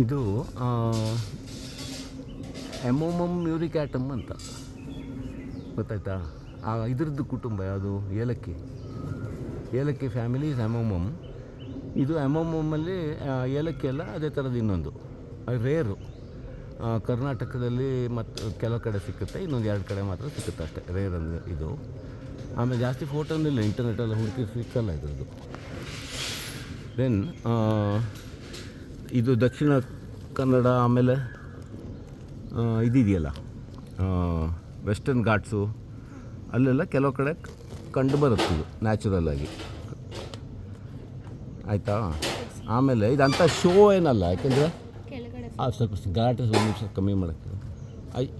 ಇದು ಎಮೋಮಮ್ ಮ್ಯೂರಿಕ್ಯಾಟಮ್ ಅಂತ ಗೊತ್ತಾಯ್ತಾ? ಇದ್ರದ್ದು ಕುಟುಂಬ ಯಾವುದು, ಏಲಕ್ಕಿ. ಏಲಕ್ಕಿ ಫ್ಯಾಮಿಲಿ ಇಸ್ ಎಮೋಮಮ್. ಇದು ಎಮೋಮಮ್ಮಲ್ಲಿ ಏಲಕ್ಕಿ ಅಲ್ಲ, ಅದೇ ಥರದ್ದು ಇನ್ನೊಂದು ರೇರು. ಕರ್ನಾಟಕದಲ್ಲಿ ಮತ್ತು ಕೆಲವು ಕಡೆ ಸಿಕ್ಕುತ್ತೆ, ಇನ್ನೊಂದು 2 ಕಡೆ ಮಾತ್ರ ಸಿಕ್ಕುತ್ತೆ ಅಷ್ಟೇ ರೇರ್ ಅಂದರೆ ಇದು. ಆಮೇಲೆ ಜಾಸ್ತಿ ಫೋಟೋನಿಲ್ಲ, ಇಂಟರ್ನೆಟಲ್ಲಿ ಹುಡುಕಿ ಸಿಕ್ಕಲ್ಲ ಇದ್ರದ್ದು. ದೆನ್ ಇದು ದಕ್ಷಿಣ ಕನ್ನಡ, ಆಮೇಲೆ ಇದಿದೆಯಲ್ಲ ವೆಸ್ಟರ್ನ್ ಘಾಟ್ಸು, ಅಲ್ಲೆಲ್ಲ ಕೆಲವು ಕಡೆ ಕಂಡು ಬರುತ್ತೆ ಇದು ನ್ಯಾಚುರಲ್ಲಾಗಿ, ಆಯಿತಾ? ಆಮೇಲೆ ಇದಂಥ ಶೋ ಏನಲ್ಲ, ಯಾಕೆಂದರೆ ಸ್ವಲ್ಪ ಘಾಟ್ ಒಂದು ನಿಮಿಷ ಕಮ್ಮಿ ಮಾಡೋಕ್ಕೆ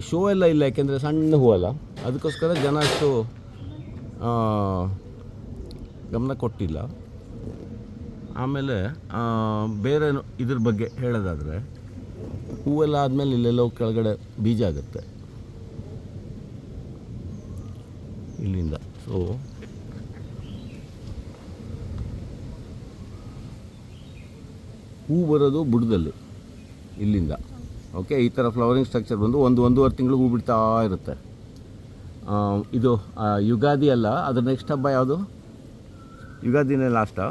ಶೋ ಎಲ್ಲ ಇಲ್ಲ, ಯಾಕೆಂದರೆ ಸಣ್ಣ ಹೂವಲ್ಲ, ಅದಕ್ಕೋಸ್ಕರ ಜನ ಅಷ್ಟು ಗಮನ ಕೊಟ್ಟಿಲ್ಲ. ಆಮೇಲೆ ಬೇರೆ ಇದ್ರ ಬಗ್ಗೆ ಹೇಳೋದಾದರೆ, ಹೂವೆಲ್ಲ ಆದಮೇಲೆ ಇಲ್ಲೆಲ್ಲೋ ಕೆಳಗಡೆ ಬೀಜ ಆಗುತ್ತೆ ಇಲ್ಲಿಂದ. ಸೊ ಹೂ ಬರೋದು ಬುಡದಲ್ಲಿ ಇಲ್ಲಿಂದ. ಓಕೆ, ಈ ಥರ ಫ್ಲವರಿಂಗ್ ಸ್ಟ್ರಕ್ಚರ್ ಬಂದು 1-1.5 ತಿಂಗಳು ಹೂ ಬಿಡ್ತಾ ಇರುತ್ತೆ. ಇದು ಯುಗಾದಿ ಅಲ್ಲ, ಅದ್ರ ನೆಕ್ಸ್ಟ್ ಹಬ್ಬ ಯಾವುದು? ಯುಗಾದಿನೇ ಲಾಸ್ಟಾ?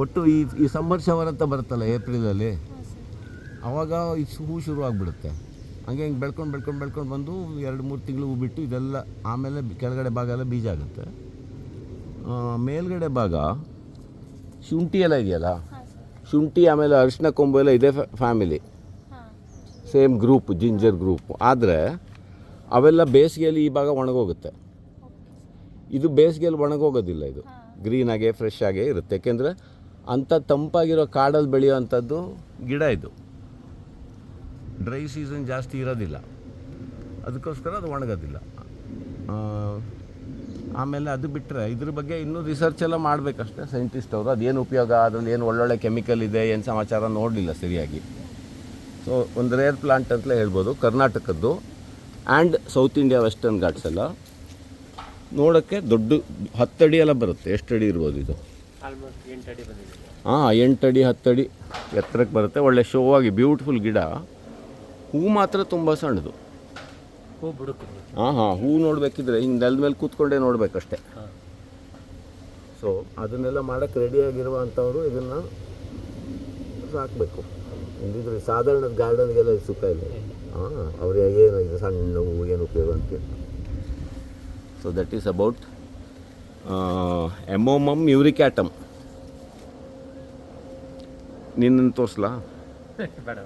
ಒಟ್ಟು ಈ ಸಮ್ಮರ್ ಶವರ್ ಅಂತ ಬರುತ್ತಲ್ಲ ಏಪ್ರಿಲಲ್ಲಿ, ಆವಾಗ ಈ ಹೂ ಶುರು ಆಗಿಬಿಡುತ್ತೆ. ಹಂಗೆ ಹಿಂಗೆ ಬೆಳ್ಕೊಂಡು ಬಂದು 2-3 ತಿಂಗಳು ಹೂ ಬಿಟ್ಟು ಇದೆಲ್ಲ ಆಮೇಲೆ ಕೆಳಗಡೆ ಭಾಗ ಎಲ್ಲ ಬೀಜ ಆಗುತ್ತೆ. ಮೇಲ್ಗಡೆ ಭಾಗ ಶುಂಠಿ ಎಲ್ಲ ಇದೆಯಲ್ಲ, ಶುಂಠಿ ಆಮೇಲೆ ಅರಿಶಿನ ಕೊಂಬು ಎಲ್ಲ ಇದೇ family, same group, ginger group. ಆದರೆ ಅವೆಲ್ಲ ಬೇಸಿಗೆಯಲ್ಲಿ ಈ ಭಾಗ ಒಣಗೋಗುತ್ತೆ. ಇದು ಬೇಸಿಗೆಯಲ್ಲಿ ಒಣಗೋಗೋದಿಲ್ಲ, ಇದು ಗ್ರೀನಾಗೆ ಫ್ರೆಶ್ ಆಗೇ ಇರುತ್ತೆ. ಯಾಕೆಂದರೆ ಅಂಥ ತಂಪಾಗಿರೋ ಕಾಡಲ್ಲಿ ಬೆಳೆಯೋ ಅಂಥದ್ದು ಗಿಡ ಇದು. ಡ್ರೈ ಸೀಸನ್ ಜಾಸ್ತಿ ಇರೋದಿಲ್ಲ, ಅದಕ್ಕೋಸ್ಕರ ಅದು ಒಣಗೋದಿಲ್ಲ. ಆಮೇಲೆ ಅದು ಬಿಟ್ಟರೆ ಇದ್ರ ಬಗ್ಗೆ ಇನ್ನೂ ರಿಸರ್ಚ್ ಎಲ್ಲ ಮಾಡಬೇಕಷ್ಟೇ ಸೈಂಟಿಸ್ಟ್ ಅವರು. ಅದೇನು ಉಪಯೋಗ, ಅದರಲ್ಲಿ ಏನು ಒಳ್ಳೊಳ್ಳೆ ಕೆಮಿಕಲ್ ಇದೆ, ಏನು ಸಮಾಚಾರ ನೋಡಲಿಲ್ಲ ಸರಿಯಾಗಿ. ಸೊ ಒಂದು ರೇರ್ ಪ್ಲಾಂಟ್ ಅಂತಲೇ ಹೇಳ್ಬೋದು ಕರ್ನಾಟಕದ್ದು. And south India western Ghats ಎಲ್ಲ ನೋಡೋಕ್ಕೆ ದೊಡ್ಡ 10 ಅಡಿ ಎಲ್ಲ ಬರುತ್ತೆ. ಎಷ್ಟು ಅಡಿ ಇರ್ಬೋದು ಇದು? ಆಲ್ಮೋಸ್ಟ್ 8 ಅಡಿ ಬಂದಿದೆ. 8 ಅಡಿ 10 ಅಡಿ ಎತ್ತರಕ್ಕೆ ಬರುತ್ತೆ. ಒಳ್ಳೆ ಶೋ ಆಗಿ ಬ್ಯೂಟಿಫುಲ್ ಗಿಡ. ಹೂ ಮಾತ್ರ ತುಂಬ ಸಣ್ಣದು. ಹೂ ಬಿಡುತ್ತೆ. ಹೂ ನೋಡಬೇಕಿದ್ರೆ ಹಿಂಗೆ ನೆಲದ ಮೇಲೆ ಕೂತ್ಕೊಂಡೇ ನೋಡಬೇಕಷ್ಟೆ. ಸೊ ಅದನ್ನೆಲ್ಲ ಮಾಡೋಕ್ಕೆ ರೆಡಿಯಾಗಿರುವಂಥವ್ರು ಇದನ್ನು ಸಾಕಬೇಕು. ಇಲ್ಲಿದ್ರೆ ಸಾಧಾರಣ ಗಾರ್ಡನ್ಗೆಲ್ಲ ಸುಖ ಇಲ್ಲ. ಅವ್ರಿಗೆ ಏನು ಇದು ಸಣ್ಣ ಹೂ ಏನು ಉಪಯೋಗ ಅಂತ. So that is about amomum muricatum. ನಿನ್ನನ್ನು ತೋರಿಸ್ಲಾ? ಬೇಡ.